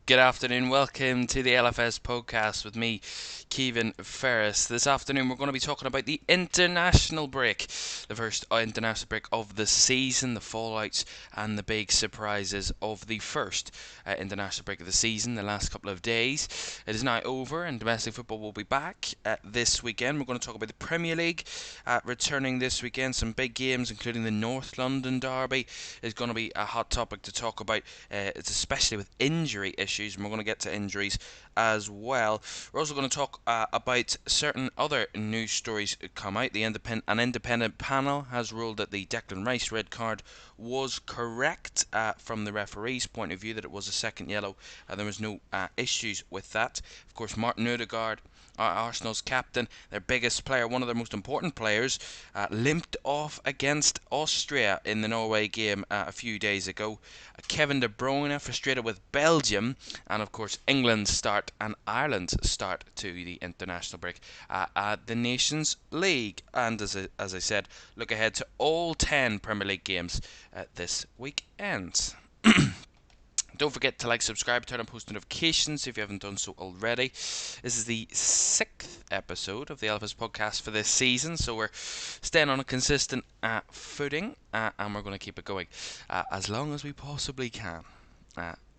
Good afternoon, welcome to the LFS podcast with me, Kevin Ferris. This afternoon we're going to be talking about the international break, the first international break of the season, the fallouts and the big surprises of the first international break of the season, the last couple of days. It is now over and domestic football will be back this weekend. We're going to talk about the Premier League returning this weekend, some big games including the North London derby is going to be a hot topic to talk about. It's especially with injury issues, and we're going to get to injuries as well. We're also going to talk about certain other news stories come out. An independent panel has ruled that the Declan Rice red card was correct from the referee's point of view, that it was a second yellow. There was no issues with that. Of course, Martin Odegaard, Arsenal's captain, their biggest player, one of their most important players, limped off against Austria in the Norway game a few days ago. Kevin De Bruyne frustrated with Belgium, and of course England's start and Ireland's start to the international break at the Nations League. And as I said, look ahead to all 10 Premier League games this weekend. Don't forget to like, subscribe, turn on post notifications if you haven't done so already. This is the 6th episode of the Elvis podcast for this season, so we're staying on a consistent footing, and we're going to keep it going as long as we possibly can.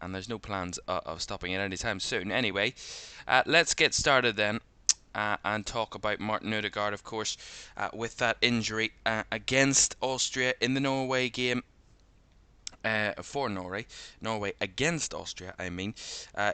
And there's no plans of stopping it anytime soon. Anyway, let's get started then. And talk about Martin Odegaard, of course, with that injury against Austria in the Norway game. For Norway against Austria,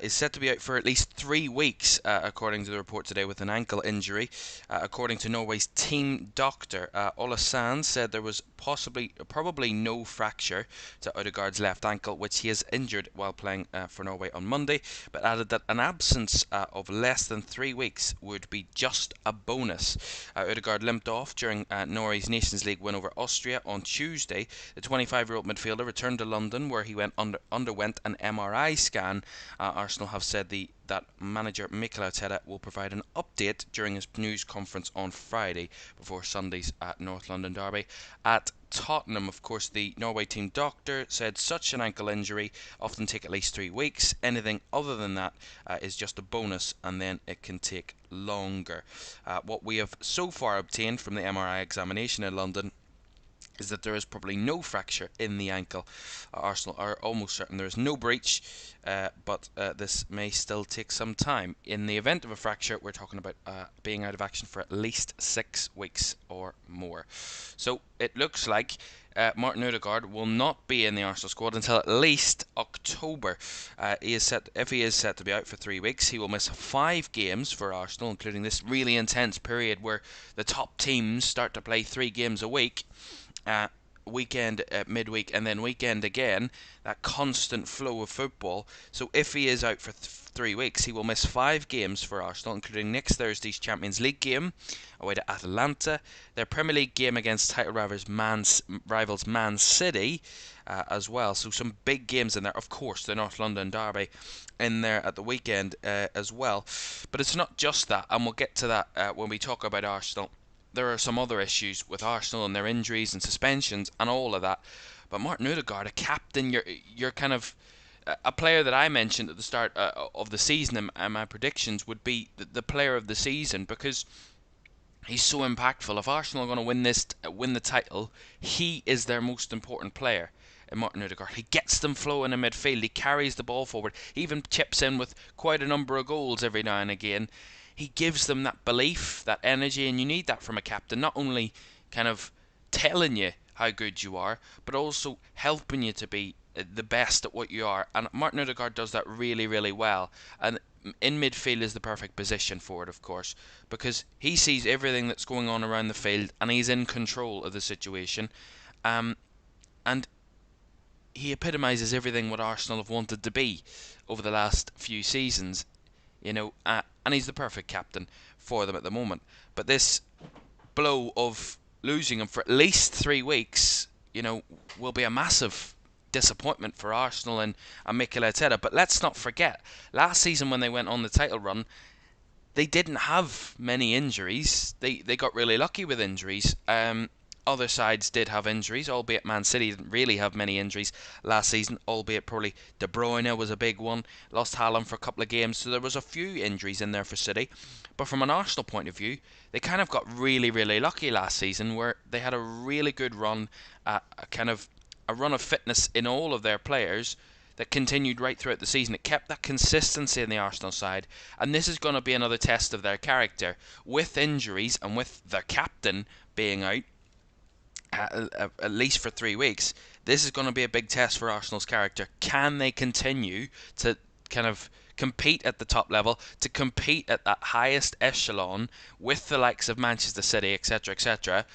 is set to be out for at least 3 weeks, according to the report today, with an ankle injury. According to Norway's team doctor, Ole Sand said there was probably no fracture to Odegaard's left ankle, which he has injured while playing for Norway on Monday, but added that an absence of less than 3 weeks would be just a bonus. Odegaard limped off during Norway's Nations League win over Austria on Tuesday. The 25-year-old midfielder returned to London, where he underwent an MRI scan. Arsenal have said that manager Mikel Arteta will provide an update during his news conference on Friday before Sunday's North London derby at Tottenham. Of course, the Norway team doctor said such an ankle injury often take at least 3 weeks. Anything other than that is just a bonus, and then it can take longer. What we have so far obtained from the MRI examination in London is that there is probably no fracture in the ankle. Arsenal are almost certain there is no breach, but this may still take some time. In the event of a fracture, we're talking about being out of action for at least 6 weeks or more. So it looks like Martin Odegaard will not be in the Arsenal squad until at least October. If he is set to be out for 3 weeks, he will miss 5 games for Arsenal, including this really intense period where the top teams start to play 3 games a week. Weekend, midweek, and then weekend again, that constant flow of football. So if he is out for 3 weeks, he will miss 5 games for Arsenal, including next Thursday's Champions League game away to Atalanta, their Premier League game against title rivals Man City as well. So some big games in there. Of course, the North London derby in there at the weekend as well. But it's not just that, and we'll get to that when we talk about Arsenal. There are some other issues with Arsenal and their injuries and suspensions and all of that. But Martin Odegaard, a captain, you're kind of a player that I mentioned at the start of the season, and my predictions would be the player of the season, because he's so impactful. If Arsenal are going to win the title, he is their most important player. And Martin Odegaard, he gets them flowing in midfield. He carries the ball forward. He even chips in with quite a number of goals every now and again. He gives them that belief, that energy, and you need that from a captain. Not only kind of telling you how good you are, but also helping you to be the best at what you are. And Martin Odegaard does that really, really well. And in midfield is the perfect position for it, of course, because he sees everything that's going on around the field, and he's in control of the situation. And he epitomises everything what Arsenal have wanted to be over the last few seasons. And he's the perfect captain for them at the moment. But this blow of losing him for at least 3 weeks, will be a massive disappointment for Arsenal and Mikel Arteta. But let's not forget, last season when they went on the title run, they didn't have many injuries. They got really lucky with injuries. Other sides did have injuries, albeit Man City didn't really have many injuries last season, albeit probably De Bruyne was a big one, lost Haaland for a couple of games, so there was a few injuries in there for City. But from an Arsenal point of view, they kind of got really, really lucky last season, where they had a really good run, a run of fitness in all of their players that continued right throughout the season. It kept that consistency in the Arsenal side, and this is going to be another test of their character. With injuries and with their captain being out, at least for 3 weeks, this is going to be a big test for Arsenal's character. Can they continue to kind of compete at the top level, to compete at that highest echelon with the likes of Manchester City, etc., etc.,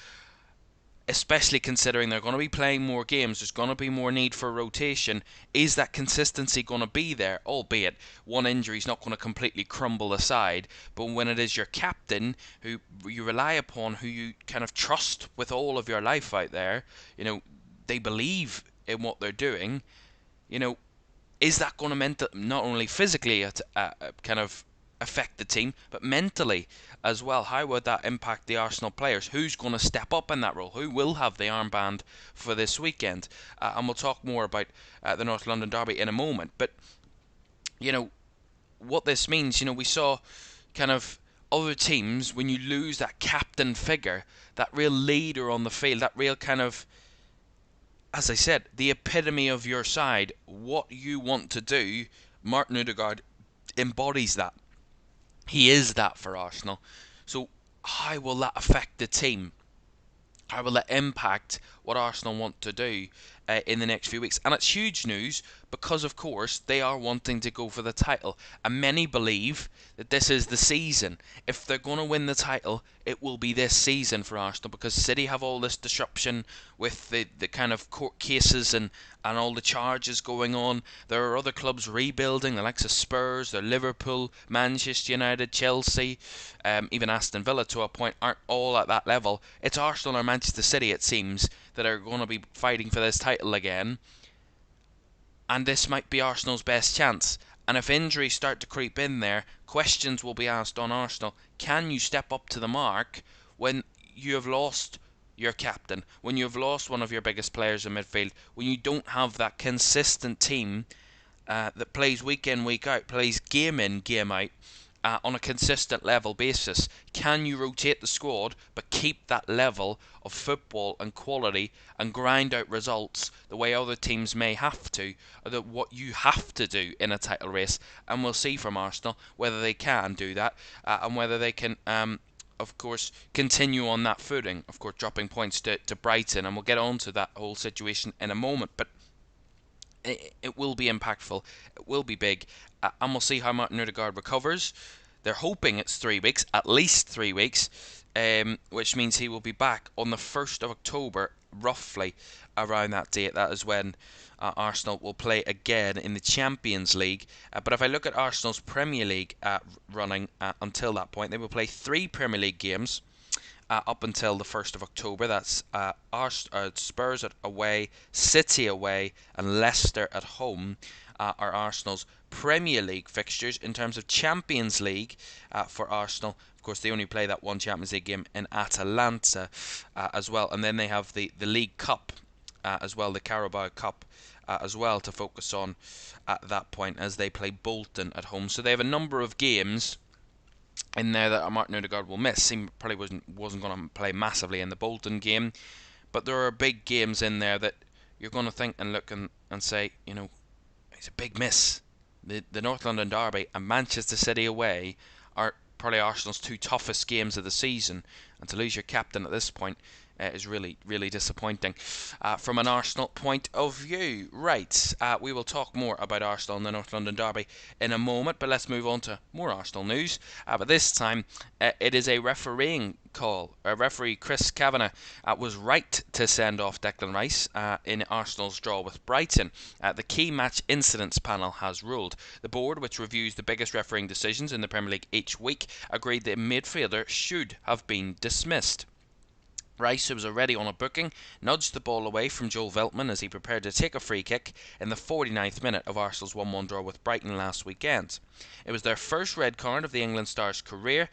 especially considering they're going to be playing more games, there's going to be more need for rotation. Is that consistency going to be there? Albeit one injury is not going to completely crumble the side, but when it is your captain who you rely upon, who you kind of trust with all of your life out there, they believe in what they're doing, you know, is that going to not only physically kind of affect the team, but mentally as well? How would that impact the Arsenal players? Who's going to step up in that role? Who will have the armband for this weekend? And we'll talk more about the North London derby in a moment. But, what this means, we saw kind of other teams, when you lose that captain figure, that real leader on the field, that real kind of, as I said, the epitome of your side, what you want to do. Martin Odegaard embodies that. He is that for Arsenal. So how will that affect the team? How will that impact what Arsenal want to do in the next few weeks? And it's huge news because, of course, they are wanting to go for the title. And many believe that this is the season. If they're going to win the title, it will be this season for Arsenal, because City have all this disruption with the kind of court cases and all the charges going on. There are other clubs rebuilding, the likes of Spurs, Liverpool, Manchester United, Chelsea, even Aston Villa to a point aren't all at that level. It's Arsenal or Manchester City, it seems, that are going to be fighting for this title again. And this might be Arsenal's best chance. And if injuries start to creep in there, questions will be asked on Arsenal. Can you step up to the mark when you have lost your captain, when you have lost one of your biggest players in midfield, when you don't have that consistent team that plays week in, week out, plays game in, game out, on a consistent level basis? Can you rotate the squad but keep that level of football and quality and grind out results the way other teams may have to, or what you have to do in a title race? And we'll see from Arsenal whether they can do that, and whether they can of course continue on that footing, of course dropping points to Brighton, and we'll get on to that whole situation in a moment. But it will be impactful, it will be big, and we'll see how Martin Odegaard recovers. They're hoping it's 3 weeks, at least 3 weeks, which means he will be back on the 1st of October, roughly around that date. That is when Arsenal will play again in the Champions League. But if I look at Arsenal's Premier League running until that point, they will play 3 Premier League games up until the 1st of October. That's Spurs away, City away, and Leicester at home are Arsenal's Premier League fixtures. In terms of Champions League for Arsenal, of course, they only play that one Champions League game in Atalanta as well. And then they have the League Cup as well, the Carabao Cup as well, to focus on at that point, as they play Bolton at home. So they have a number of games in there that Martin Odegaard will miss. He probably wasn't going to play massively in the Bolton game, but there are big games in there that you're going to think and look and say, it's a big miss. The North London derby and Manchester City away are probably Arsenal's 2 toughest games of the season, and to lose your captain at this point is really, really disappointing from an Arsenal point of view. Right, we will talk more about Arsenal and the North London derby in a moment, but let's move on to more Arsenal news. But this time, it is a refereeing call. Referee Chris Kavanagh was right to send off Declan Rice in Arsenal's draw with Brighton. The key match incidents panel has ruled. The board, which reviews the biggest refereeing decisions in the Premier League each week, agreed that a midfielder should have been dismissed. Rice, who was already on a booking, nudged the ball away from Joel Veltman as he prepared to take a free kick in the 49th minute of Arsenal's 1-1 draw with Brighton last weekend. It was their first red card of the England star's career,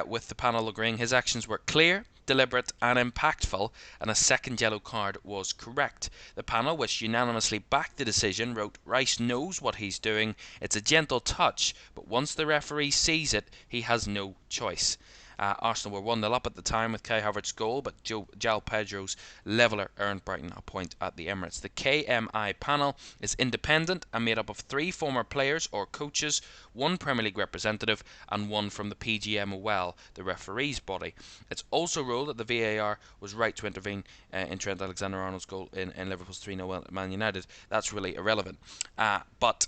with the panel agreeing his actions were clear, deliberate and impactful, and a second yellow card was correct. The panel, which unanimously backed the decision, wrote, "Rice knows what he's doing. It's a gentle touch, but once the referee sees it, he has no choice." Arsenal were 1-0 up at the time with Kai Havertz's goal, but João Pedro's leveller earned Brighton a point at the Emirates. The KMI panel is independent and made up of 3 former players or coaches, 1 Premier League representative, and 1 from the PGMOL, the referees' body. It's also ruled that the VAR was right to intervene in Trent Alexander-Arnold's goal in Liverpool's 3-0 win at Man United. That's really irrelevant. But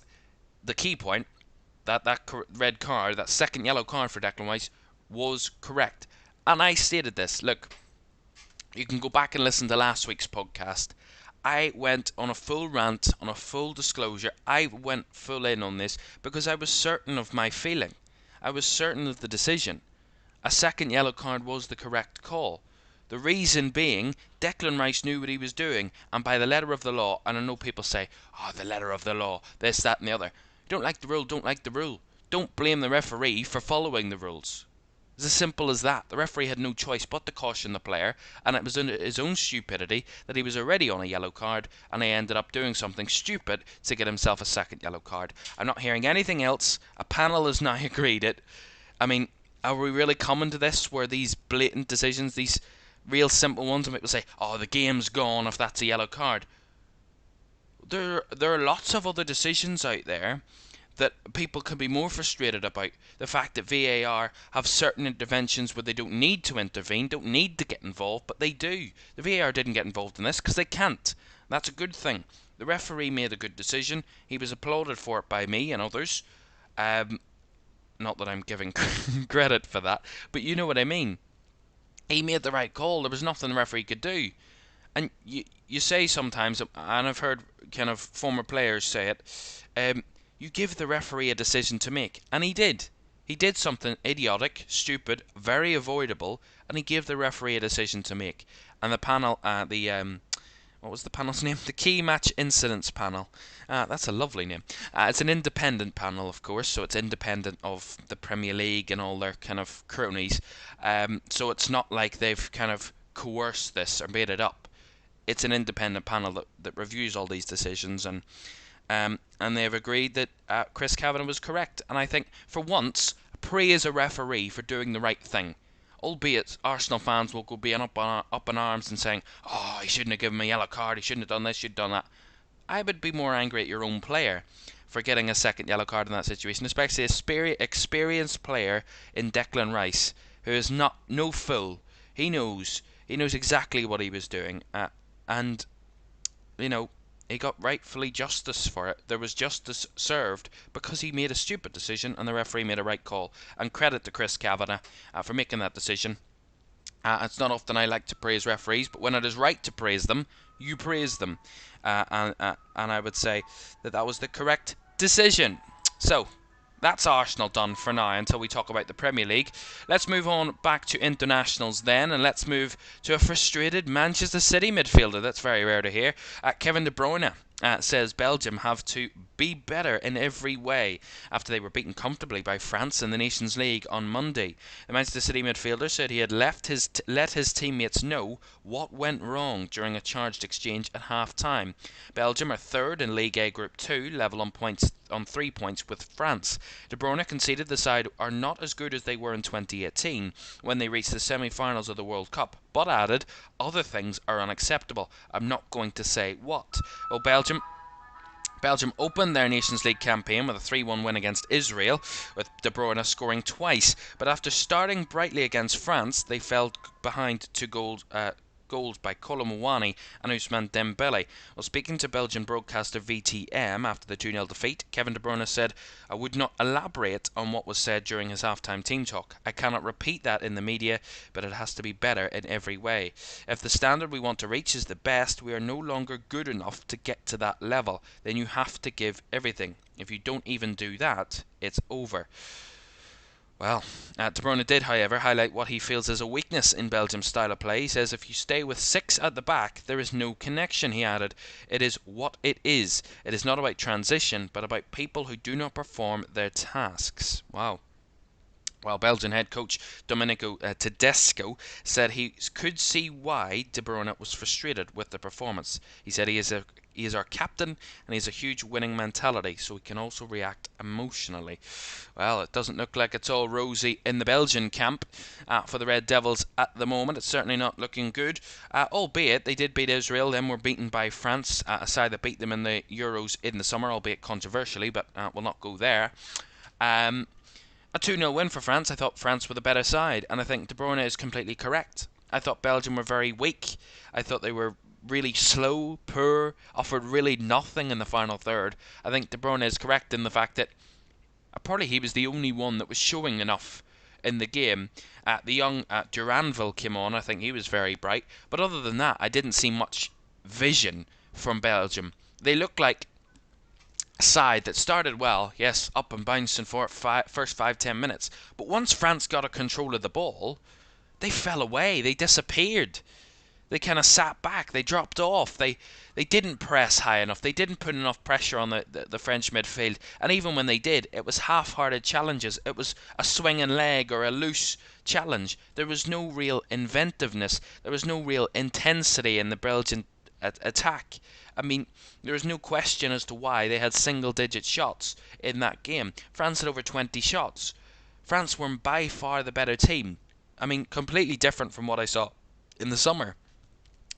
the key point, that red card, that second yellow card for Declan Rice, was correct. And I stated this. Look, you can go back and listen to last week's podcast. I went on a full rant, on a full disclosure. I went full in on this because I was certain of my feeling. I was certain of the decision. A second yellow card was the correct call. The reason being, Declan Rice knew what he was doing, and by the letter of the law, and I know people say, "Oh, the letter of the law, this, that and the other." Don't like the rule, don't like the rule. Don't blame the referee for following the rules. It's as simple as that. The referee had no choice but to caution the player, and it was under his own stupidity that he was already on a yellow card, and he ended up doing something stupid to get himself a second yellow card. I'm not hearing anything else. A panel has now agreed it. I mean, are we really coming to this where these blatant decisions, these real simple ones, and people say, "Oh, the game's gone if that's a yellow card"? There are lots of other decisions out there that people can be more frustrated about. The fact that VAR have certain interventions where they don't need to intervene, don't need to get involved, but they do. The VAR didn't get involved in this because they can't. That's a good thing. The referee made a good decision. He was applauded for it by me and others. Not that I'm giving credit for that, but you know what I mean. He made the right call. There was nothing the referee could do. And you say sometimes, and I've heard kind of former players say it, you give the referee a decision to make, and he did. He did something idiotic, stupid, very avoidable, and he gave the referee a decision to make. And the panel, what was the panel's name? The Key Match Incidents Panel. That's a lovely name. It's an independent panel, of course, so it's independent of the Premier League and all their kind of cronies. So it's not like they've kind of coerced this or made it up. It's an independent panel that reviews all these decisions, and they have agreed that Chris Caoimhan was correct. And I think, for once, praise a referee for doing the right thing. Albeit Arsenal fans will go being up in arms and saying, "Oh, he shouldn't have given me a yellow card, he shouldn't have done this, should have done that." I would be more angry at your own player for getting a second yellow card in that situation, especially a experienced player in Declan Rice, who is no fool. He knows exactly what he was doing, and you know, he got rightfully justice for it. There was justice served because he made a stupid decision and the referee made a right call. And credit to Chris Caoimhan for making that decision. It's not often I like to praise referees, but when it is right to praise them, you praise them. And I would say that was the correct decision. So, that's Arsenal done for now until we talk about the Premier League. Let's move on back to internationals then, and let's move to a frustrated Manchester City midfielder. That's very rare to hear. Kevin De Bruyne says Belgium have to be better in every way after they were beaten comfortably by France in the Nations League on Monday. The Manchester City midfielder said he had let his teammates know what went wrong during a charged exchange at half-time. Belgium are third in League A Group 2, level on 3 points with France. De Bruyne conceded the side are not as good as they were in 2018 when they reached the semi-finals of the World Cup, but added, "Other things are unacceptable. I'm not going to say what." Well, Belgium opened their Nations League campaign with a 3-1 win against Israel, with De Bruyne scoring twice. But after starting brightly against France, they fell behind 2 goals by Caoimhan and Ousmane Dembele. Well, speaking to Belgian broadcaster VTM after the 2-0 defeat, Kevin De Bruyne said, "I would not elaborate on what was said during his half-time team talk. I cannot repeat that in the media, but it has to be better in every way. If the standard we want to reach is the best, we are no longer good enough to get to that level. Then you have to give everything. If you don't even do that, it's over." Well, De Bruyne did, however, highlight what he feels is a weakness in Belgium's style of play. He says, "If you stay with 6 at the back, there is no connection," he added. "It is what it is. It is not about transition, but about people who do not perform their tasks." Wow. Well, Belgian head coach Domenico Tedesco said he could see why De Bruyne was frustrated with the performance. He said he is our captain and he has a huge winning mentality, so he can also react emotionally. Well, it doesn't look like it's all rosy in the Belgian camp for the Red Devils at the moment. It's certainly not looking good, albeit they did beat Israel, then were beaten by France, a side that beat them in the Euros in the summer, albeit controversially, but we'll not go there. A 2-0 win for France. I thought France were the better side, and I think De Bruyne is completely correct. I thought Belgium were very weak. I thought they were really slow, poor, offered really nothing in the final third. I think De Bruyne is correct in the fact that probably he was the only one that was showing enough in the game. The young Duranville came on. I think he was very bright. But other than that, I didn't see much vision from Belgium. They looked like side that started well, yes, up and bouncing for it first 5-10 minutes. But once France got a control of the ball, they fell away. They disappeared. They kind of sat back. They dropped off. They didn't press high enough. They didn't put enough pressure on the French midfield. And even when they did, it was half-hearted challenges. It was a swinging leg or a loose challenge. There was no real inventiveness. There was no real intensity in the Belgian attack. I mean, there is no question as to why they had single-digit shots in that game. France had over 20 shots. France were by far the better team. I mean, completely different from what I saw in the summer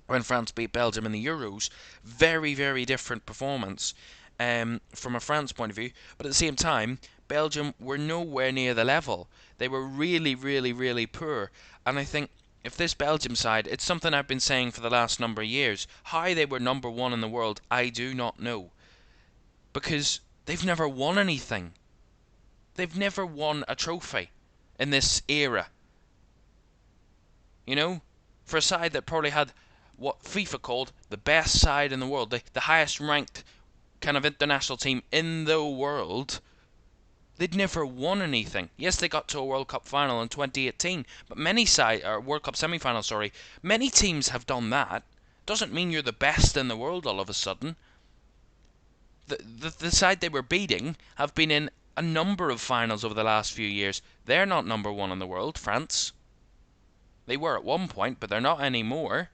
when France beat Belgium in the Euros. Very, very different performance from a France point of view. But at the same time, Belgium were nowhere near the level. They were really, really, really poor. And I think if this Belgium side, it's something I've been saying for the last number of years. How they were number one in the world, I do not know. Because they've never won anything. They've never won a trophy in this era. You know? For a side that probably had what FIFA called the best side in the world, the highest ranked kind of international team in the world, they'd never won anything. Yes, they got to a World Cup final in 2018, but World Cup semi-final, sorry, many teams have done that. Doesn't mean you're the best in the world all of a sudden. The side they were beating have been in a number of finals over the last few years. They're not number one in the world, France. They were at one point, but they're not anymore.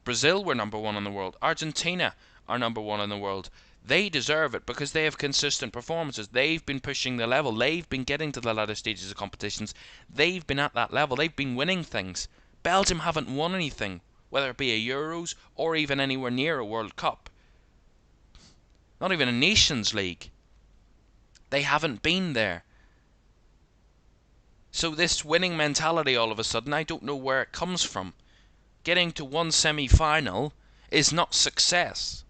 Brazil were number one in the world. Argentina are number one in the world. They deserve it because they have consistent performances. They've been pushing the level. They've been getting to the latter stages of competitions. They've been at that level. They've been winning things. Belgium haven't won anything, whether it be a Euros or even anywhere near a World Cup. Not even a Nations League. They haven't been there. So this winning mentality all of a sudden, I don't know where it comes from. Getting to one semi-final is not success.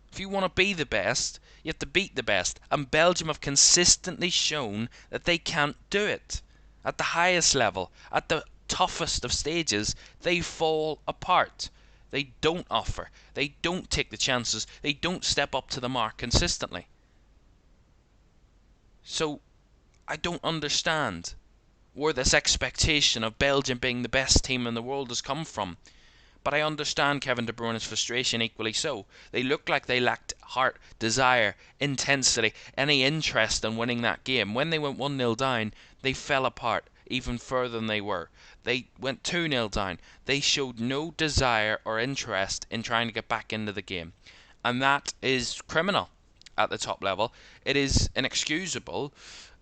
If you want to be the best, you have to beat the best. And Belgium have consistently shown that they can't do it. At the highest level, at the toughest of stages, they fall apart. They don't offer. They don't take the chances. They don't step up to the mark consistently. So, I don't understand where this expectation of Belgium being the best team in the world has come from. But I understand Kevin De Bruyne's frustration equally so. They looked like they lacked heart, desire, intensity, any interest in winning that game. When they went 1-0 down, they fell apart even further than they were. They went 2-0 down. They showed no desire or interest in trying to get back into the game. And that is criminal at the top level. It is inexcusable.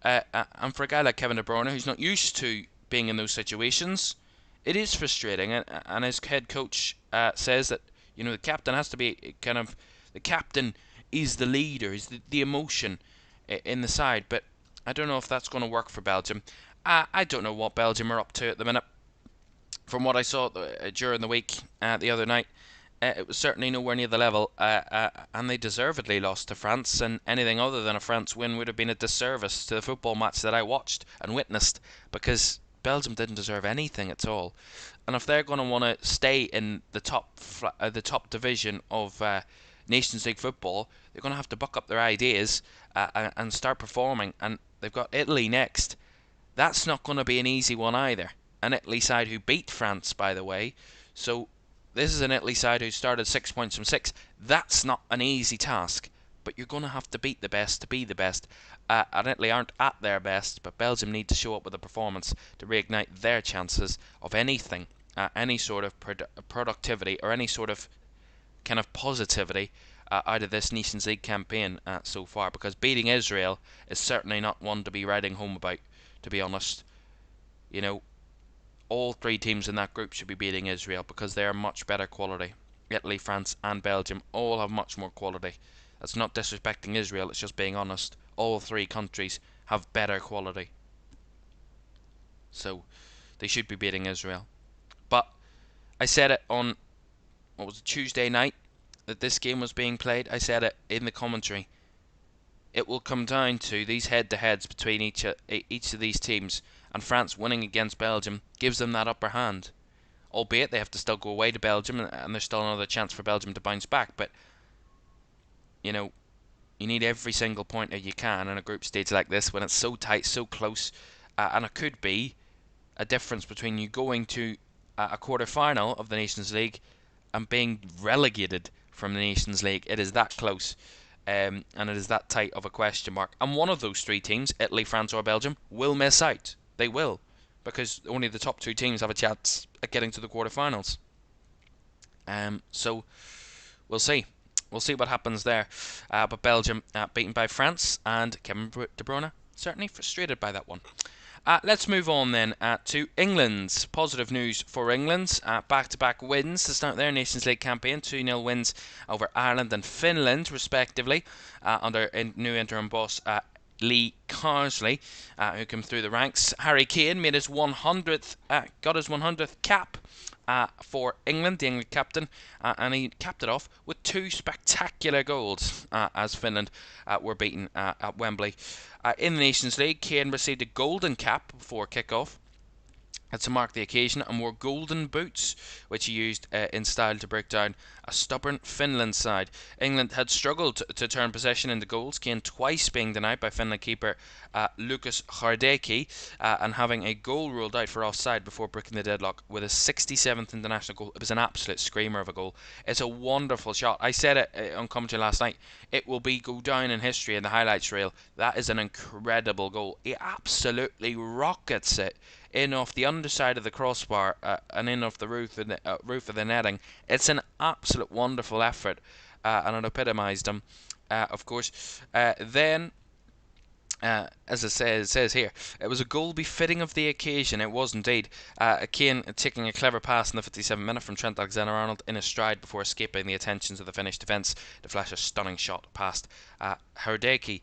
And for a guy like Kevin De Bruyne, who's not used to being in those situations, it is frustrating. And his head coach says that the captain has to be the captain is the leader, is the emotion in the side. But I don't know if that's going to work for Belgium. I don't know what Belgium are up to at the minute. From what I saw during the week the other night, it was certainly nowhere near the level, and they deservedly lost to France, and anything other than a France win would have been a disservice to the football match that I watched and witnessed, because Belgium didn't deserve anything at all. And if they're going to want to stay in the top division of Nations League football, they're going to have to buck up their ideas and start performing, and they've got Italy next. That's not going to be an easy one either. An Italy side who beat France, by the way. So this is an Italy side who started 6 points from 6. That's not an easy task. but you're going to have to beat the best to be the best. And Italy aren't at their best, but Belgium need to show up with a performance to reignite their chances of anything, any sort of productivity or any sort of kind of positivity out of this Nations League campaign so far, because beating Israel is certainly not one to be writing home about, to be honest. You know, all three teams in that group should be beating Israel because they are much better quality. Italy, France and Belgium all have much more quality. That's not disrespecting Israel, it's just being honest. All three countries have better quality. So they should be beating Israel. But I said it on, what was it, Tuesday night, that this game was being played. I said it in the commentary. It will come down to these head-to-heads between each of these teams, and France winning against Belgium gives them that upper hand. Albeit they have to still go away to Belgium, and there's still another chance for Belgium to bounce back. But, you know, you need every single point that you can in a group stage like this when it's so tight, so close, and it could be a difference between you going to a quarter-final of the Nations League and being relegated from the Nations League. It is that close, and it is that tight of a question mark. And one of those three teams, Italy, France or Belgium, will miss out. They will, because only the top two teams have a chance at getting to the quarterfinals. So we'll see. We'll see what happens there. But Belgium beaten by France, and Kevin De Bruyne certainly frustrated by that one. Let's move on then to England. Positive news for England. Back-to-back wins to start their Nations League campaign. 2-0 wins over Ireland and Finland, respectively, under new interim boss Lee Carsley, who came through the ranks. Harry Kane made his 100th, got his 100th cap for England, the England captain, and he capped it off with two spectacular goals as Finland were beaten at Wembley. In the Nations League, Kane received a golden cap before kick-off to mark the occasion, and wore golden boots, which he used in style to break down a stubborn Finland side. England had struggled to turn possession into goals, Kane twice being denied by Finland keeper Lukas Hardecki, and having a goal ruled out for offside before breaking the deadlock with a 67th international goal. It was an absolute screamer of a goal. It's a wonderful shot. I said it on commentary last night. It will go down in history in the highlights reel. That is an incredible goal. He absolutely rockets it in off the underside of the crossbar and in off the roof of the netting. It's an absolute wonderful effort, and it epitomised him. Of course, then, as it says here, it was a goal befitting of the occasion. It was indeed. Kane taking a clever pass in the 57th minute from Trent Alexander-Arnold in his stride before escaping the attentions of the Finnish defence to flash a stunning shot past Hardecki.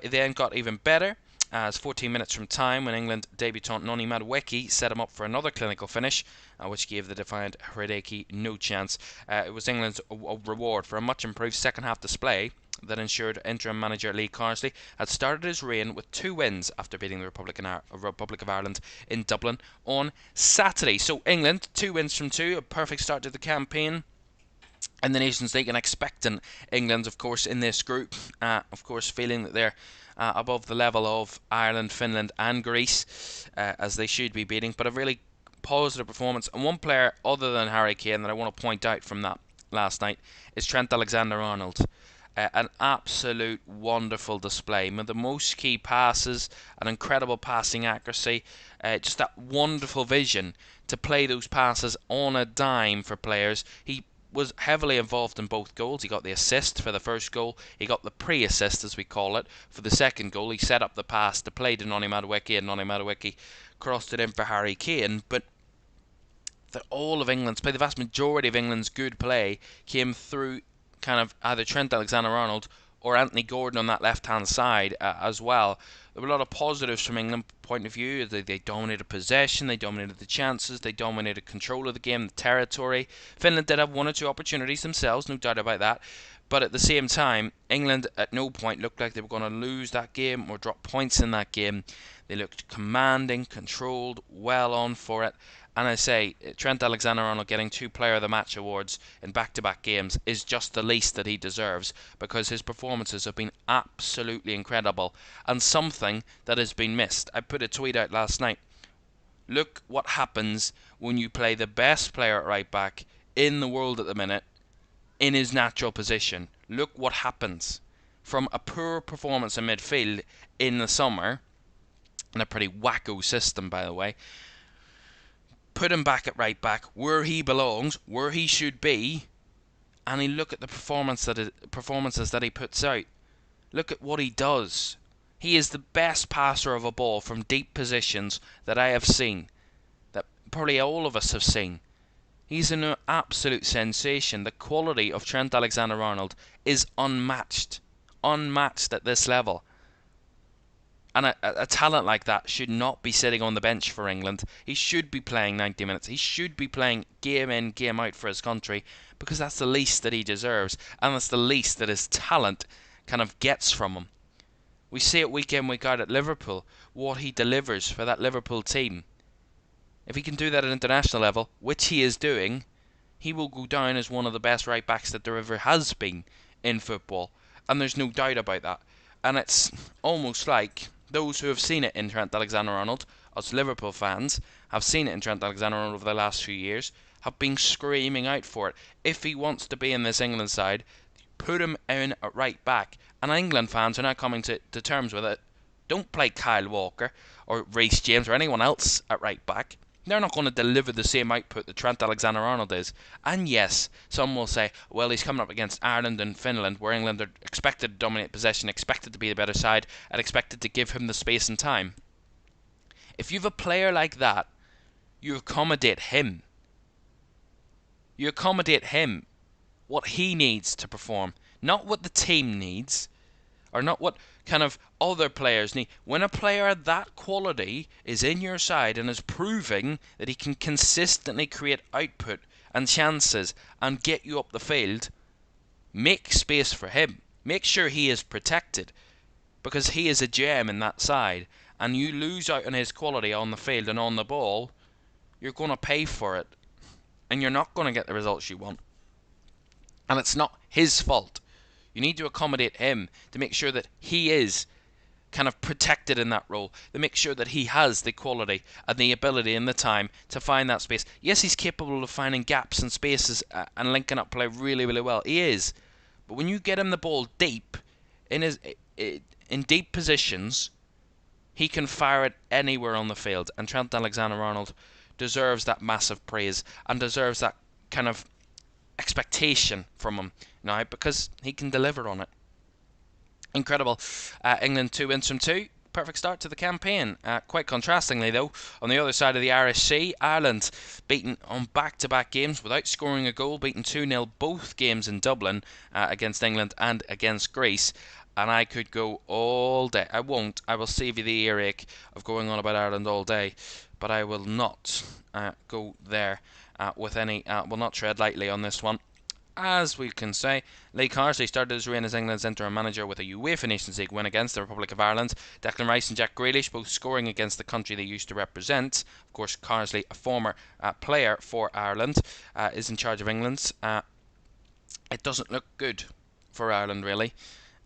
It then got even better, as 14 minutes from time, when England debutant Noni Madueke set him up for another clinical finish, which gave the defiant Hradecki no chance. It was England's reward for a much improved second half display that ensured interim manager Lee Carsley had started his reign with 2 wins after beating the Republic of Ireland in Dublin on Saturday. So England, 2 wins from 2, a perfect start to the campaign in the Nations League, and expecting England, of course, in this group, of course, feeling that they're above the level of Ireland, Finland and Greece, as they should be beating. But a really positive performance, and one player other than Harry Kane that I want to point out from that last night is Trent Alexander-Arnold. An absolute wonderful display with the most key passes, an incredible passing accuracy, just that wonderful vision to play those passes on a dime for players. He was heavily involved in both goals. He got the assist for the first goal. He got the pre-assist, as we call it, for the second goal. He set up the pass to play to Noni Madueke, and Noni Madueke crossed it in for Harry Kane. But all of England's play, the vast majority of England's good play, came through kind of either Trent Alexander-Arnold or Anthony Gordon on that left-hand side as well. There were a lot of positives from England's point of view. They dominated possession, they dominated the chances, they dominated control of the game, the territory. Finland did have 1 or 2 opportunities themselves, no doubt about that. But at the same time, England at no point looked like they were going to lose that game or drop points in that game. They looked commanding, controlled, well on for it. And I say, Trent Alexander-Arnold getting 2 Player of the Match awards in back-to-back games is just the least that he deserves, because his performances have been absolutely incredible, and something that has been missed. I put a tweet out last night. Look what happens when you play the best player at right back in the world at the minute in his natural position. Look what happens. from a poor performance in midfield in the summer, in a pretty wacko system, by the way, put him back at right back, where he belongs, where he should be, and he look at the performances that he puts out. Look at what he does. He is the best passer of a ball from deep positions that I have seen, that probably all of us have seen. He's an absolute sensation. The quality of Trent Alexander-Arnold is unmatched. Unmatched at this level. And a talent like that should not be sitting on the bench for England. He should be playing 90 minutes. He should be playing game in, game out for his country, because that's the least that he deserves, and that's the least that his talent kind of gets from him. We see it week in, week out at Liverpool, what he delivers for that Liverpool team. If he can do that at international level, which he is doing, he will go down as one of the best right backs that there ever has been in football. And there's no doubt about that. And it's almost like those who have seen it in Trent Alexander-Arnold, us Liverpool fans, have seen it in Trent Alexander-Arnold over the last few years, have been screaming out for it. If he wants to be in this England side, put him in at right back. And England fans are now coming to terms with it. Don't play Kyle Walker or Reece James or anyone else at right back. They're not going to deliver the same output that Trent Alexander-Arnold is. And yes, some will say, well, he's coming up against Ireland and Finland, where England are expected to dominate possession, expected to be the better side, and expected to give him the space and time. If you have a player like that, you accommodate him. You accommodate him, what he needs to perform, not what the team needs, or not what kind of other players need. When a player of that quality is in your side and is proving that he can consistently create output and chances and get you up the field, make space for him. Make sure he is protected, because he is a gem in that side, and you lose out on his quality on the field and on the ball, you're going to pay for it, and you're not going to get the results you want. And it's not his fault. You need to accommodate him to make sure that he is kind of protected in that role, to make sure that he has the quality and the ability and the time to find that space. Yes, he's capable of finding gaps and spaces and linking up play really, really well. He is. But when you get him the ball deep, in deep positions, he can fire it anywhere on the field. And Trent Alexander-Arnold deserves that massive praise and deserves that kind of expectation from him now, because he can deliver on it. Incredible. England 2 wins from 2. Perfect start to the campaign. Quite contrastingly, though, on the other side of the Irish Sea, Ireland beaten on back-to-back games without scoring a goal, beaten 2-0 both games in Dublin against England and against Greece. And I could go all day. I won't. I will save you the earache of going on about Ireland all day, but I will not go there with any. Will not tread lightly on this one. As we can say, Lee Carsley started his reign as England's interim manager with a UEFA Nations League win against the Republic of Ireland. Declan Rice and Jack Grealish both scoring against the country they used to represent. Of course, Carsley, a former player for Ireland, is in charge of England's. It doesn't look good for Ireland, really.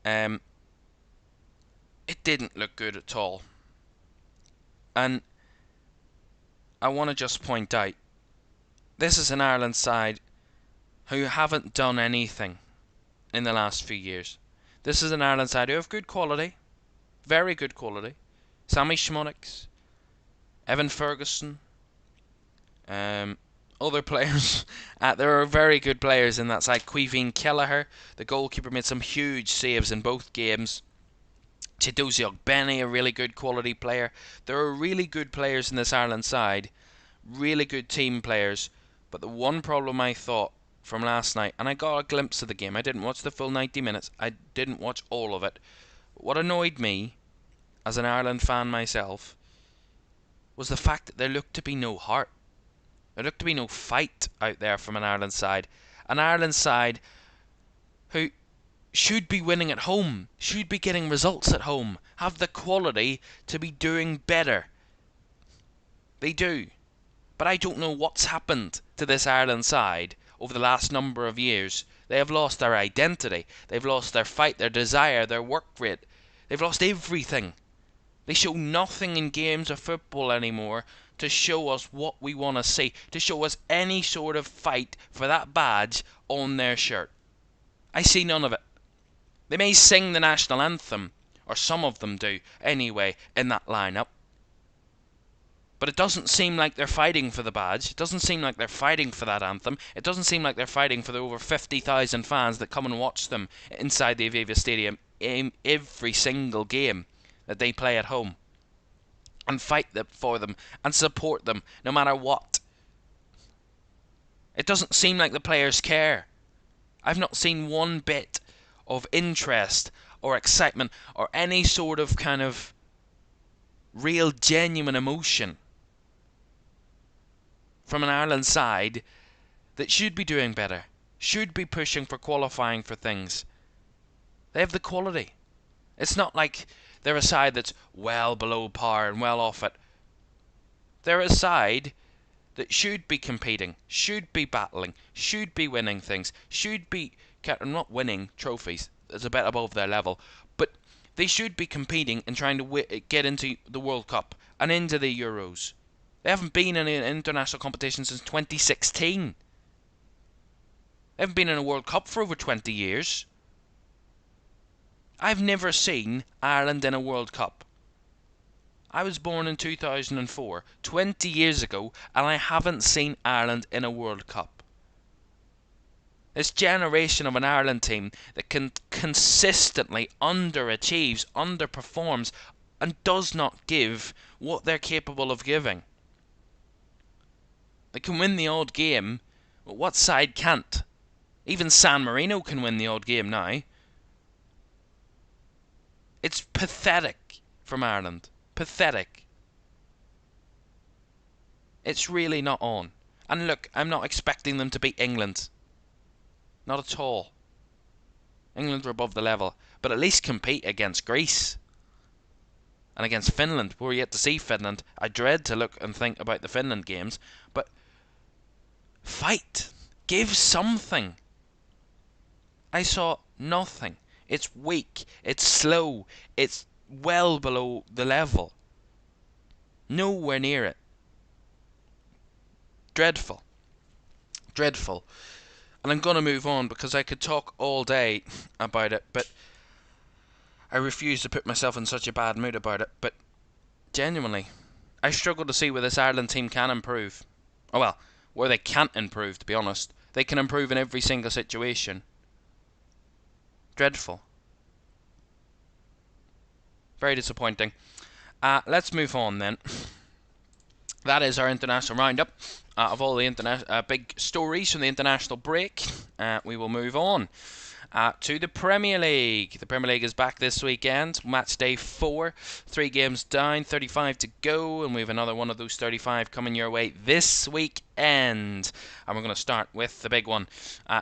It didn't look good at all. And I want to just point out, this is an Ireland side who haven't done anything in the last few years. This is an Ireland side who have good quality, very good quality. Sammy Schmonics, Evan Ferguson, other players. There are very good players in that side. Caoimhan Kelleher, the goalkeeper, made some huge saves in both games. Chidozie Ogbene, a really good quality player. There are really good players in this Ireland side, really good team players. But the one problem I thought from last night, and I got a glimpse of the game, I didn't watch the full 90 minutes, I didn't watch all of it. But what annoyed me, as an Ireland fan myself, was the fact that there looked to be no heart. There looked to be no fight out there from an Ireland side. An Ireland side who should be winning at home, should be getting results at home, have the quality to be doing better. They do. But I don't know what's happened to this Ireland side over the last number of years. They have lost their identity. They've lost their fight, their desire, their work rate. They've lost everything. They show nothing in games of football anymore to show us what we want to see, to show us any sort of fight for that badge on their shirt. I see none of it. They may sing the national anthem, or some of them do, anyway, in that lineup. But it doesn't seem like they're fighting for the badge. It doesn't seem like they're fighting for that anthem. It doesn't seem like they're fighting for the over 50,000 fans that come and watch them inside the Aviva Stadium in every single game that they play at home. And fight for them and support them no matter what. It doesn't seem like the players care. I've not seen one bit of interest or excitement or any sort of kind of real genuine emotion from an Ireland side that should be doing better, should be pushing for qualifying for things. They have the quality. It's not like they're a side that's well below par and well off it. They're a side that should be competing, should be battling, should be winning things, should be not winning trophies. It's a bit above their level, but they should be competing and trying to get into the World Cup and into the Euros. They haven't been in an international competition since 2016. They haven't been in a World Cup for over 20 years. I've never seen Ireland in a World Cup. I was born in 2004, 20 years ago, and I haven't seen Ireland in a World Cup. This generation of an Ireland team that consistently underachieves, underperforms, and does not give what they're capable of giving. They can win the odd game, but what side can't? Even San Marino can win the odd game now. It's pathetic from Ireland. Pathetic. It's really not on. And look, I'm not expecting them to beat England. Not at all. England are above the level. But at least compete against Greece. And against Finland. We're yet to see Finland. I dread to look and think about the Finland games. But fight. Give something. I saw nothing. It's weak. It's slow. It's well below the level. Nowhere near it. Dreadful. Dreadful. And I'm going to move on because I could talk all day about it, but I refuse to put myself in such a bad mood about it. But genuinely, I struggle to see where this Ireland team can improve. Oh well, where they can't improve, to be honest. They can improve in every single situation. Dreadful. Very disappointing. Let's move on then. That is our international roundup of all the big stories from the international break. We will move on to the Premier League. The Premier League is back this weekend. Match day 4. 3 games down, 35 to go. And we have another one of those 35 coming your way this weekend. And we're going to start with the big one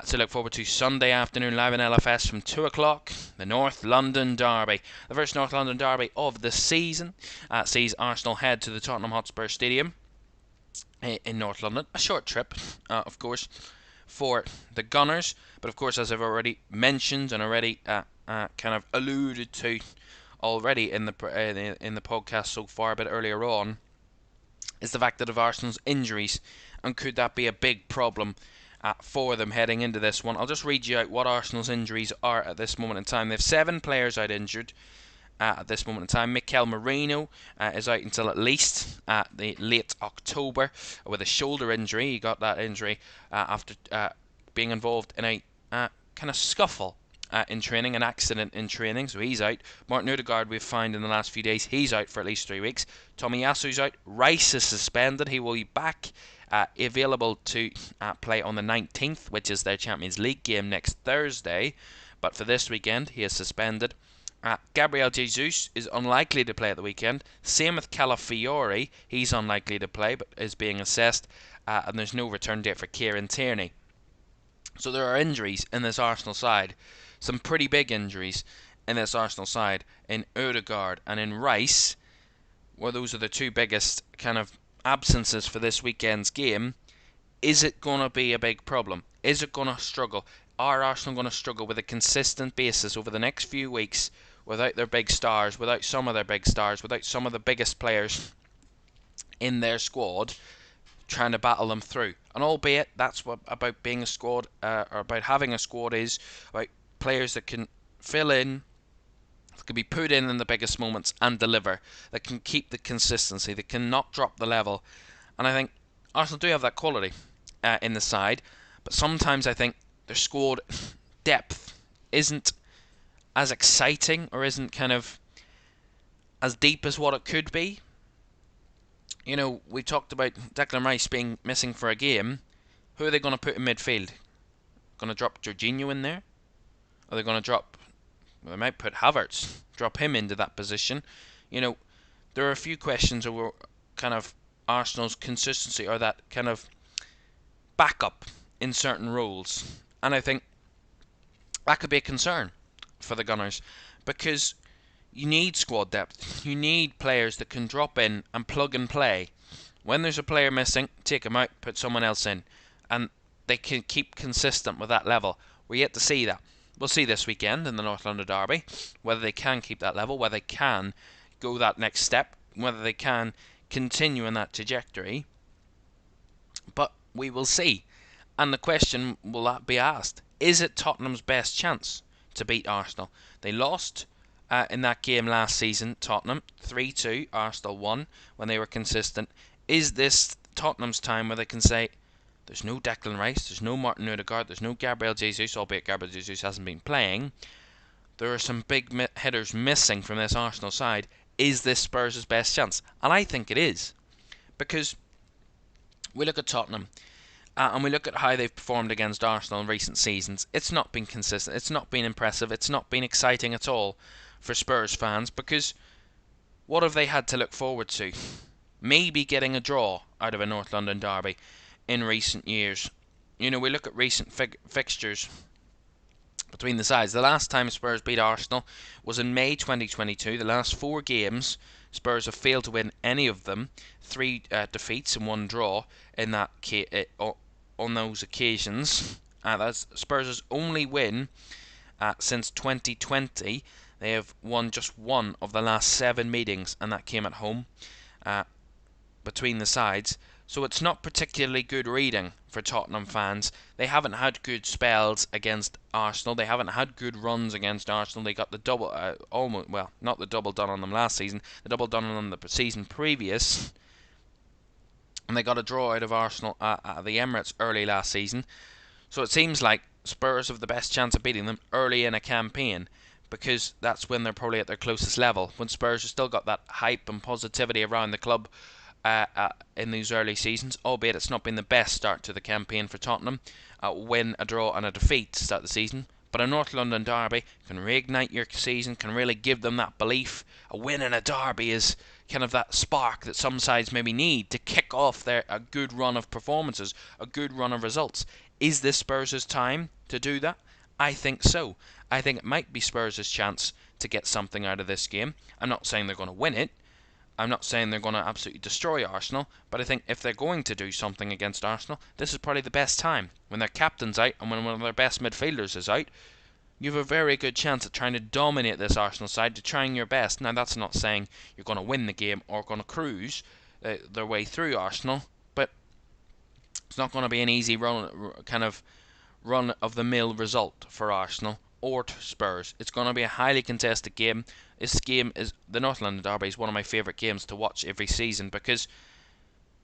to look forward to Sunday afternoon live in LFS from 2 o'clock. The North London Derby. The first North London Derby of the season sees Arsenal head to the Tottenham Hotspur Stadium in North London. A short trip, of course, for the Gunners, but of course, as I've already mentioned and already kind of alluded to already in the podcast so far a bit earlier on, is the fact that of Arsenal's injuries, and could that be a big problem for them heading into this one. I'll just read you out what Arsenal's injuries are at this moment in time. They have 7 players out injured at this moment in time. Mikel Merino is out until at least the late October with a shoulder injury. He got that injury after being involved in a kind of scuffle in training, an accident in training, so he's out. Martin Odegaard, we've found in the last few days, he's out for at least 3 weeks. Tomiyasu's out. Rice is suspended. He will be back available to play on the 19th, which is their Champions League game next Thursday, but for this weekend he is suspended. Gabriel Jesus is unlikely to play at the weekend. Same with Calafiori. He's unlikely to play, but is being assessed. And there's no return date for Kieran Tierney. So there are injuries in this Arsenal side. Some pretty big injuries in this Arsenal side. In Odegaard and in Rice, well, those are the 2 biggest kind of absences for this weekend's game. Is it going to be a big problem? Is it going to struggle? Are Arsenal going to struggle with a consistent basis over the next few weeks without their big stars, without some of their big stars, without some of the biggest players in their squad, trying to battle them through? And albeit that's what about being a squad, or about having a squad, is about players that can fill in, that can be put in the biggest moments and deliver, that can keep the consistency, that can not drop the level. And I think Arsenal do have that quality in the side, but sometimes I think their squad depth isn't as exciting or isn't kind of as deep as what it could be. You know, we talked about Declan Rice being missing for a game. Who are they going to put in midfield? Going to drop Jorginho in there? Are they going to drop... Well, they might put Havertz, drop him into that position. You know, there are a few questions over kind of Arsenal's consistency or that kind of backup in certain roles. And I think that could be a concern for the Gunners, because you need squad depth. You need players that can drop in and plug and play. When there's a player missing, take him out, put someone else in. And they can keep consistent with that level. We're yet to see that. We'll see this weekend in the North London Derby whether they can keep that level, whether they can go that next step, whether they can continue in that trajectory. But we will see. And the question will be asked, is it Tottenham's best chance to beat Arsenal? They lost in that game last season, Tottenham 3-2, Arsenal won when they were consistent. Is this Tottenham's time where they can say, there's no Declan Rice, there's no Martin Odegaard, there's no Gabriel Jesus, albeit Gabriel Jesus hasn't been playing. There are some big hitters missing from this Arsenal side. Is this Spurs' best chance? And I think it is. Because we look at Tottenham, and we look at how they've performed against Arsenal in recent seasons. It's not been consistent, it's not been impressive, it's not been exciting at all for Spurs fans, because what have they had to look forward to? Maybe getting a draw out of a North London derby in recent years. You know, we look at recent fixtures between the sides. The last time Spurs beat Arsenal was in May 2022. The last 4 games, Spurs have failed to win any of them. 3 defeats and 1 draw in that on those occasions. That's Spurs' only win since 2020. They have won just 1 of the last 7 meetings, and that came at home between the sides. So it's not particularly good reading for Tottenham fans. They haven't had good spells against Arsenal. They haven't had good runs against Arsenal. They got the double, not the double done on them last season, the double done on them the season previous. And they got a draw out of Arsenal at the Emirates early last season. So it seems like Spurs have the best chance of beating them early in a campaign, because that's when they're probably at their closest level. When Spurs have still got that hype and positivity around the club in these early seasons, albeit it's not been the best start to the campaign for Tottenham. Win, a draw and a defeat to start the season. But a North London derby can reignite your season, can really give them that belief. A win in a derby is kind of that spark that some sides maybe need to kick off a good run of performances, a good run of results. Is this Spurs' time to do that? I think so. I think it might be Spurs' chance to get something out of this game. I'm not saying they're going to win it. I'm not saying they're going to absolutely destroy Arsenal, but I think if they're going to do something against Arsenal, this is probably the best time. When their captain's out and when one of their best midfielders is out, you have a very good chance at trying to dominate this Arsenal side, to trying your best. Now, that's not saying you're going to win the game or going to cruise their way through Arsenal, but it's not going to be an easy run-of-the-mill result for Arsenal or Spurs. It's going to be a highly contested game. This game is the North London Derby is one of my favourite games to watch every season, because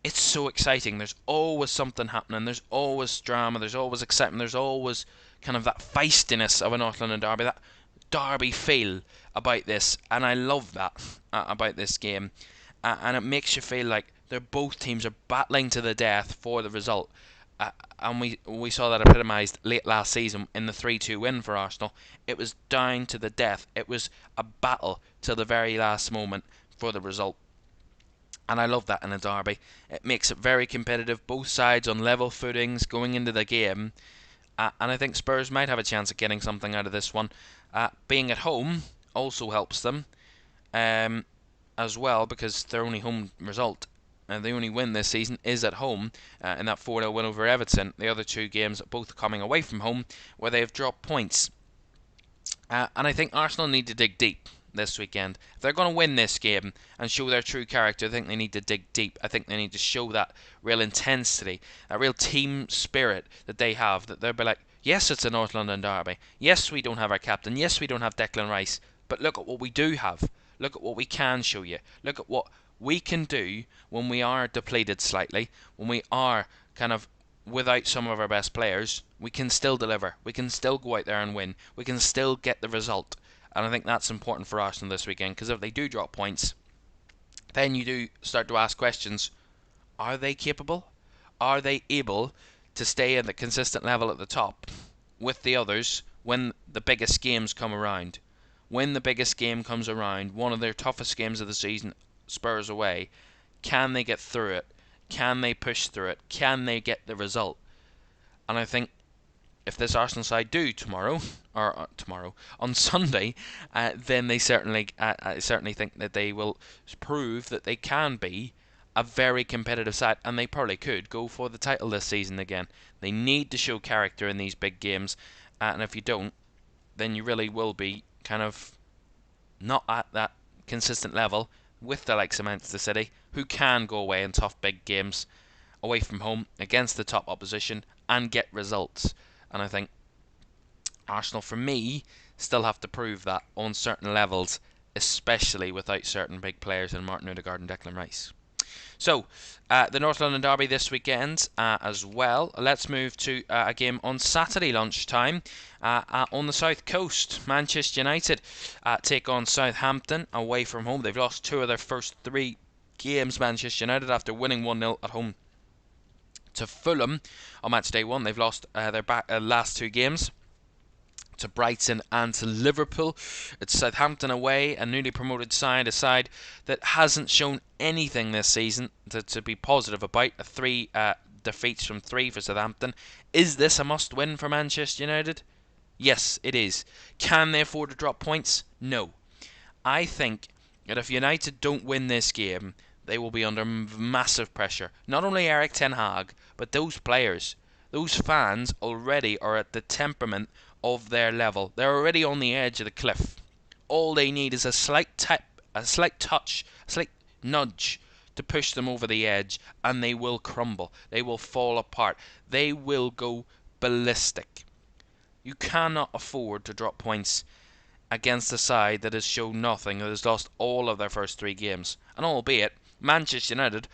it's so exciting. There's always something happening. There's always drama. There's always excitement. There's always kind of that feistiness of a North London derby, that derby feel about this, and I love that about this game. And it makes you feel like both teams are battling to the death for the result. And we saw that epitomised late last season in the 3-2 win for Arsenal. It was down to the death. It was a battle till the very last moment for the result. And I love that in a derby. It makes it very competitive, both sides on level footings going into the game. And I think Spurs might have a chance of getting something out of this one. Being at home also helps them as well, because their only home result, the only win this season, is at home in that 4-0 win over Everton. The other 2 games both coming away from home, where they have dropped points. And I think Arsenal need to dig deep this weekend. If they're going to win this game and show their true character, I think they need to dig deep. I think they need to show that real intensity, that real team spirit that they have, that they'll be like, Yes, it's a North London derby. Yes, we don't have our captain. Yes, we don't have Declan Rice. But look at what we do have. Look at what we can show you. Look at what we can do when we are depleted slightly, when we are kind of without some of our best players. We can still deliver. We can still go out there and win. We can still get the result. And I think that's important for Arsenal this weekend, because if they do drop points, then you do start to ask questions. Are they capable? Are they able to stay at the consistent level at the top with the others when the biggest games come around? When the biggest game comes around, one of their toughest games of the season, Spurs away, can they get through it? Can they push through it? Can they get the result? And I think if this Arsenal side do tomorrow on Sunday, then they certainly I certainly think that they will prove that they can be a very competitive side, and they probably could go for the title this season again. They need to show character in these big games, and if you don't, then you really will be kind of not at that consistent level with the likes of Manchester City, who can go away in tough big games away from home against the top opposition and get results. And I think Arsenal, for me, still have to prove that on certain levels, especially without certain big players in Martin Odegaard and Declan Rice. So, the North London derby this weekend as well. Let's move to a game on Saturday lunchtime on the South Coast. Manchester United take on Southampton away from home. They've lost 2 of their first 3 games, Manchester United, after winning 1-0 at home to Fulham on match day 1. They've lost their last 2 games to Brighton and to Liverpool. It's Southampton away, a newly promoted side, a side that hasn't shown anything this season to be positive about. 3 defeats from 3 for Southampton. Is this a must-win for Manchester United? Yes, it is. Can they afford to drop points? No. I think that if United don't win this game, they will be under massive pressure. Not only Erik ten Hag, but those players. Those fans already are at the temperament of their level. They're already on the edge of the cliff. All they need is a slight touch, a slight nudge to push them over the edge, and they will crumble. They will fall apart. They will go ballistic. You cannot afford to drop points against a side that has shown nothing, that has lost all of their first 3 games. And albeit Manchester United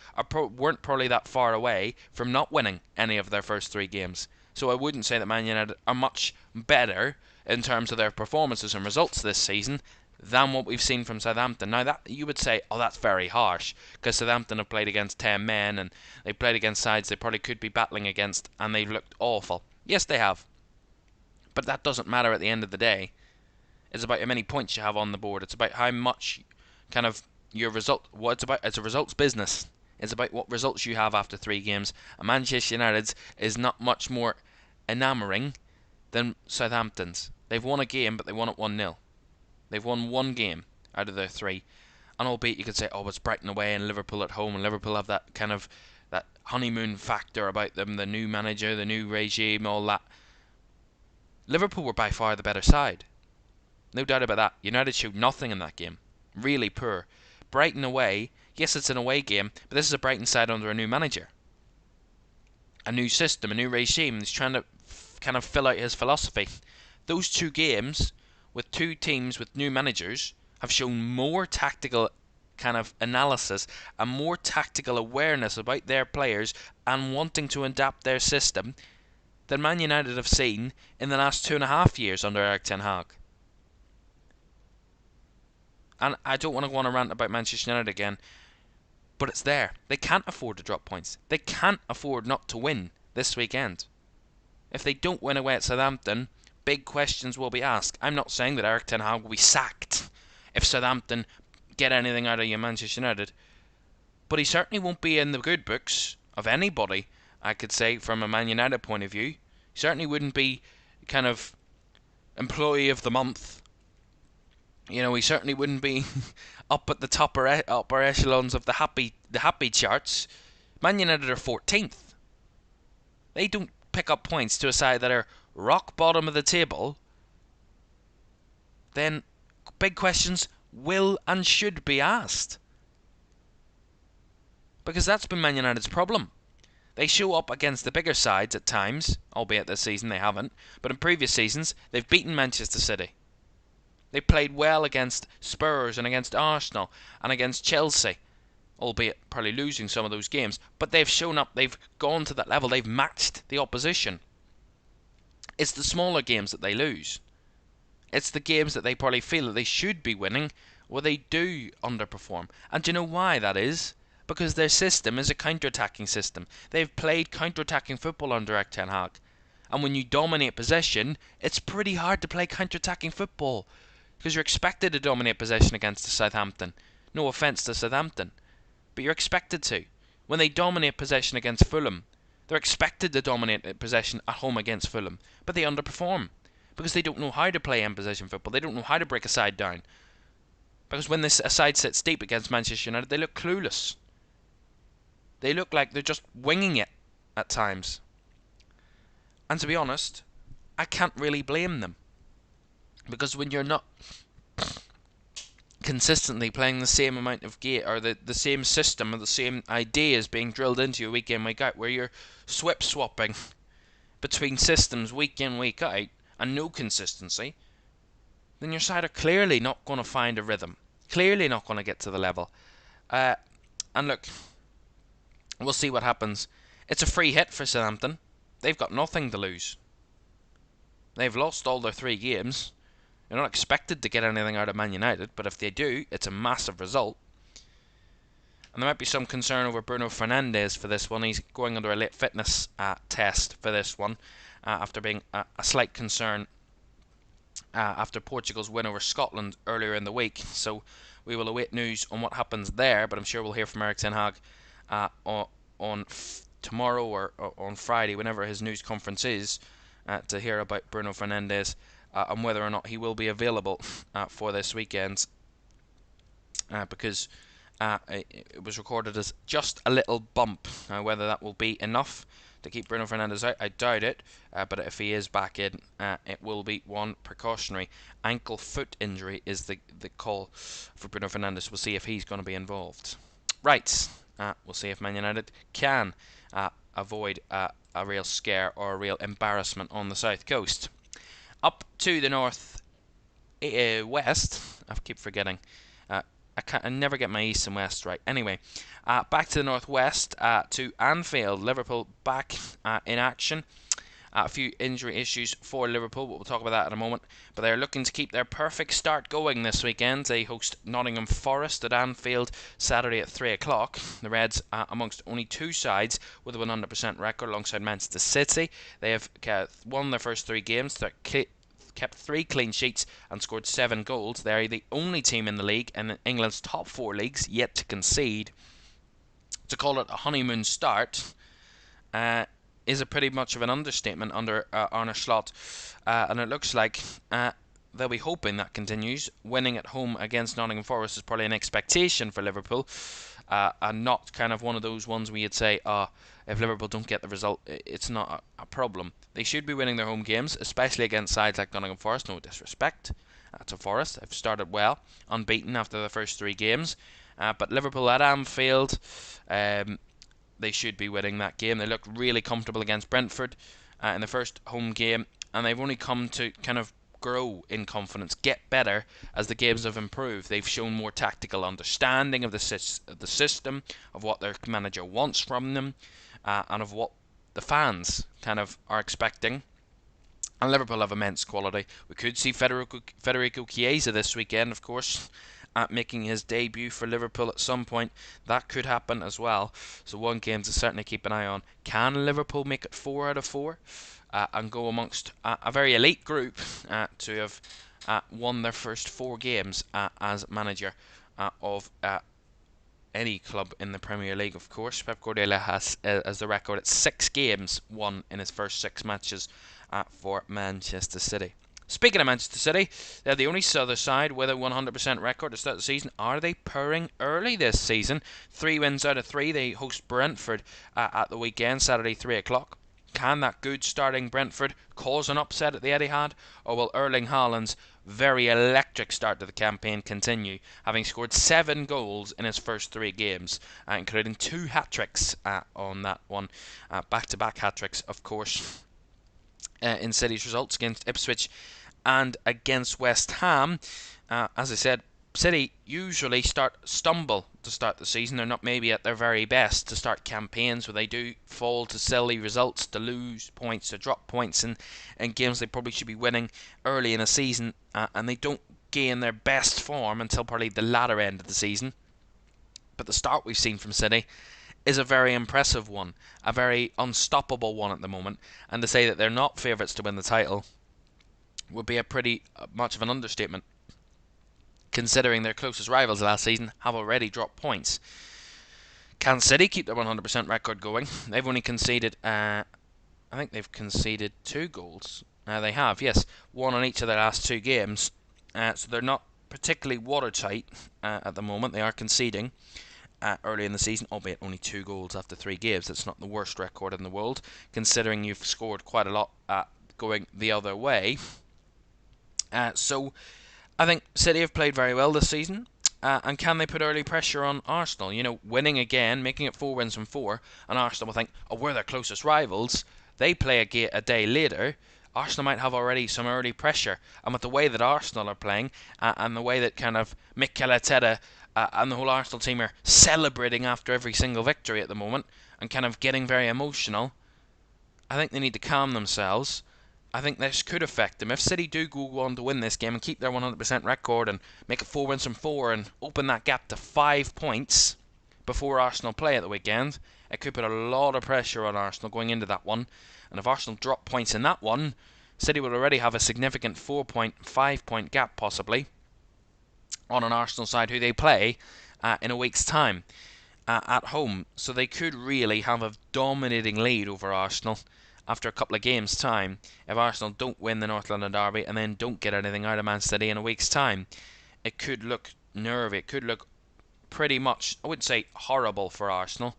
weren't probably that far away from not winning any of their first 3 games. So I wouldn't say that Man United are much better in terms of their performances and results this season than what we've seen from Southampton. Now, that you would say, oh, that's very harsh, because Southampton have played against 10 men and they played against sides they probably could be battling against, and they've looked awful. Yes, they have. But that doesn't matter at the end of the day. It's about how many points you have on the board. It's about how much kind of your result. What it's about, it's a results business. It's about what results you have after 3 games. And Manchester United's is not much more enamouring than Southampton's. They've won a game, but they won it 1-0. They've won 1 game out of their 3. And albeit you could say, oh, it's Brighton away and Liverpool at home, and Liverpool have that kind of that honeymoon factor about them, the new manager, the new regime, all that. Liverpool were by far the better side. No doubt about that. United showed nothing in that game. Really poor. Brighton away, yes, it's an away game, but this is a Brighton side under a new manager. A new system, a new regime. He's trying to kind of fill out his philosophy. Those 2 games with 2 teams with new managers have shown more tactical kind of analysis and more tactical awareness about their players and wanting to adapt their system than Man United have seen in the last 2.5 years under Erik ten Hag. And I don't want to go on a rant about Manchester United again, but it's there. They can't afford to drop points. They can't afford not to win this weekend. If they don't win away at Southampton, big questions will be asked. I'm not saying that Erik ten Hag will be sacked if Southampton get anything out of you, Manchester United, but he certainly won't be in the good books of anybody, I could say, from a Man United point of view. He certainly wouldn't be kind of employee of the month. You know, he certainly wouldn't be up at the upper echelons of the happy charts. Man United are 14th. They don't pick up points to a side that are rock bottom of the table. Then big questions will and should be asked. Because that's been Man United's problem. They show up against the bigger sides at times, albeit this season they haven't, but in previous seasons they've beaten Manchester City. They played well against Spurs and against Arsenal and against Chelsea, albeit probably losing some of those games, but they've shown up, they've gone to that level, they've matched the opposition. It's the smaller games that they lose. It's the games that they probably feel that they should be winning, where they do underperform. And do you know why that is? Because their system is a counter-attacking system. They've played counter-attacking football under Erik ten Hag. And when you dominate possession, it's pretty hard to play counter-attacking football, because you're expected to dominate possession against Southampton. No offence to Southampton, but you're expected to. When they dominate possession against Fulham, they're expected to dominate possession at home against Fulham, but they underperform because they don't know how to play in possession football. They don't know how to break a side down. Because when a side sits deep against Manchester United, they look clueless. They look like they're just winging it at times. And to be honest, I can't really blame them. Because when you're not consistently playing the same amount of game, or the same system, or the same ideas being drilled into you week in, week out, where you're swapping between systems week in, week out, and no consistency, then your side are clearly not going to find a rhythm. Clearly not going to get to the level. And look, we'll see what happens. It's a free hit for Southampton. They've got nothing to lose. They've lost all their 3 games. They're not expected to get anything out of Man United, but if they do, it's a massive result. And there might be some concern over Bruno Fernandes for this one. He's going under a late fitness test for this one, after being a slight concern after Portugal's win over Scotland earlier in the week. So we will await news on what happens there, but I'm sure we'll hear from Erik ten Hag on tomorrow or on Friday, whenever his news conference is, to hear about Bruno Fernandes and whether or not he will be available for this weekend, because it was recorded as just a little bump. Whether that will be enough to keep Bruno Fernandes out, I doubt it, but if he is back in, it will be one precautionary. Ankle foot injury is the call for Bruno Fernandes. We'll see if he's going to be involved. Right, we'll see if Man United can avoid a real scare or a real embarrassment on the south coast. Up to the north west, I keep forgetting. I never get my east and west right. Anyway, back to the northwest, to Anfield. Liverpool back in action. A few injury issues for Liverpool, but we'll talk about that in a moment. But they're looking to keep their perfect start going this weekend. They host Nottingham Forest at Anfield Saturday at 3 o'clock. The Reds, amongst only 2 sides with a 100% record alongside Manchester City. They have won their first 3 games. They're kept 3 clean sheets and scored 7 goals. They're the only team in the league and in England's top 4 leagues yet to concede. To call it a honeymoon start is a pretty much of an understatement under Arne Slot, and it looks like they'll be hoping that continues. Winning at home against Nottingham Forest is probably an expectation for Liverpool, and not kind of one of those ones where you'd say, if Liverpool don't get the result, it's not a problem. They should be winning their home games, especially against sides like Nottingham Forest. No disrespect to Forest. They've started well, unbeaten after the first 3 games. But Liverpool at Anfield, they should be winning that game. They looked really comfortable against Brentford in the first home game, and they've only come to kind of grow in confidence, get better as the games have improved. They've shown more tactical understanding of the system, of what their manager wants from them, and of what the fans kind of are expecting. And Liverpool have immense quality. We could see Federico Chiesa this weekend, of course, making his debut for Liverpool at some point. That could happen as well. So one game to certainly keep an eye on. Can Liverpool make it 4 out of 4 and go amongst a very elite group to have won their first 4 games as manager of any club in the Premier League, of course? Pep Guardiola has as the record at 6 games won in his first 6 matches for Manchester City. Speaking of Manchester City, they're the only other side with a 100% record to start the season. Are they purring early this season? 3 wins out of 3. They host Brentford at the weekend, Saturday 3 o'clock. Can that good starting Brentford cause an upset at the Etihad, or will Erling Haaland's very electric start to the campaign continue, having scored 7 goals in his first 3 games, including 2 hat-tricks on that one, back-to-back hat-tricks, of course, in City's results against Ipswich and against West Ham. As I said, City usually stumble to start the season. They're not maybe at their very best to start campaigns, where they do fall to silly results, to lose points, to drop points in games they probably should be winning early in a season, and they don't gain their best form until probably the latter end of the season. But the start we've seen from City is a very impressive one, a very unstoppable one at the moment, and to say that they're not favourites to win the title would be a pretty much of an understatement, considering their closest rivals last season have already dropped points. Can City keep their 100% record going? They've only conceded, I think they've conceded 2 goals. They have, yes, 1 on each of their last 2 games. So they're not particularly watertight at the moment. They are conceding early in the season, albeit only 2 goals after 3 games. That's not the worst record in the world, considering you've scored quite a lot going the other way. So I think City have played very well this season, and can they put early pressure on Arsenal? You know, winning again, making it 4 wins from 4, and Arsenal will think, oh, we're their closest rivals. They play a day later. Arsenal might have already some early pressure, and with the way that Arsenal are playing, and the way that kind of Mikel Arteta and the whole Arsenal team are celebrating after every single victory at the moment, and kind of getting very emotional, I think they need to calm themselves. I think this could affect them. If City do go on to win this game and keep their 100% record and make it 4 wins from 4 and open that gap to 5 points before Arsenal play at the weekend, it could put a lot of pressure on Arsenal going into that one. And if Arsenal drop points in that one, City will already have a significant 5-point gap possibly on an Arsenal side who they play in a week's time at home. So they could really have a dominating lead over Arsenal after a couple of games' time, if Arsenal don't win the North London derby and then don't get anything out of Man City in a week's time. It could look nervy. It could look pretty much, I wouldn't say horrible for Arsenal,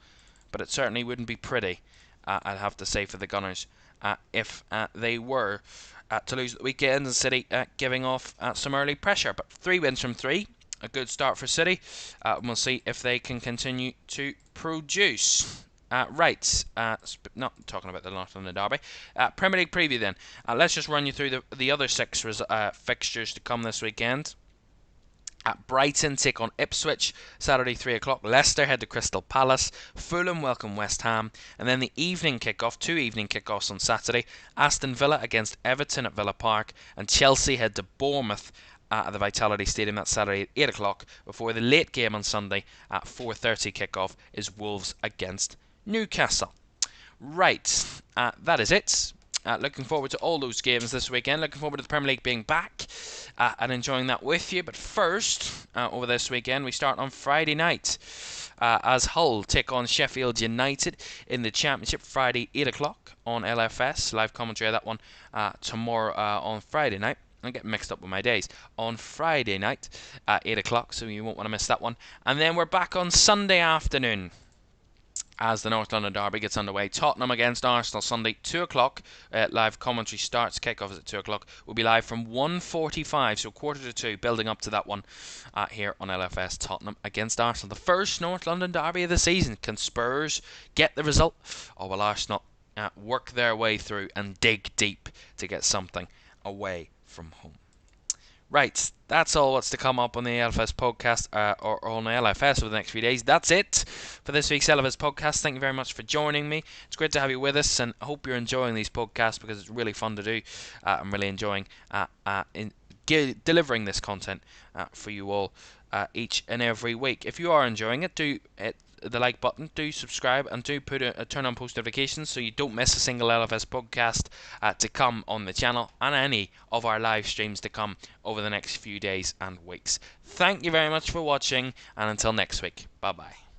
but it certainly wouldn't be pretty, I'd have to say, for the Gunners, if they were to lose at the weekend and City giving off some early pressure. But 3 wins from 3, a good start for City. We'll see if they can continue to produce. Not talking about the North London derby. Premier League preview then. Let's just run you through the other 6 fixtures to come this weekend. Brighton take on Ipswich, Saturday 3 o'clock. Leicester head to Crystal Palace. Fulham welcome West Ham. And then the evening kickoff, 2 evening kickoffs on Saturday. Aston Villa against Everton at Villa Park. And Chelsea head to Bournemouth at the Vitality Stadium. That's Saturday at 8 o'clock. Before the late game on Sunday at 4:30 kickoff is Wolves against Newcastle. Right, that is it. Looking forward to all those games this weekend. Looking forward to the Premier League being back and enjoying that with you. But first, over this weekend, we start on Friday night as Hull take on Sheffield United in the Championship. Friday, 8 o'clock on LFS. Live commentary of that one tomorrow on Friday night. I get mixed up with my days. On Friday night at 8 o'clock, so you won't want to miss that one. And then we're back on Sunday afternoon as the North London derby gets underway. Tottenham against Arsenal, Sunday, 2 o'clock. Live commentary starts. Kickoff is at 2 o'clock. We'll be live from 1:45, so 1:45, building up to that one here on LFS. Tottenham against Arsenal. The first North London derby of the season. Can Spurs get the result, or will Arsenal work their way through and dig deep to get something away from home? Right, that's all what's to come up on the LFS podcast, or on LFS over the next few days. That's it for this week's LFS podcast. Thank you very much for joining me. It's great to have you with us, and I hope you're enjoying these podcasts because it's really fun to do. I'm really enjoying delivering this content for you all each and every week. If you are enjoying it, do hit the like button, do subscribe, and do put a turn on post notifications so you don't miss a single LFS podcast to come on the channel, and any of our live streams to come over the next few days and weeks. Thank you very much for watching, and until next week, bye bye.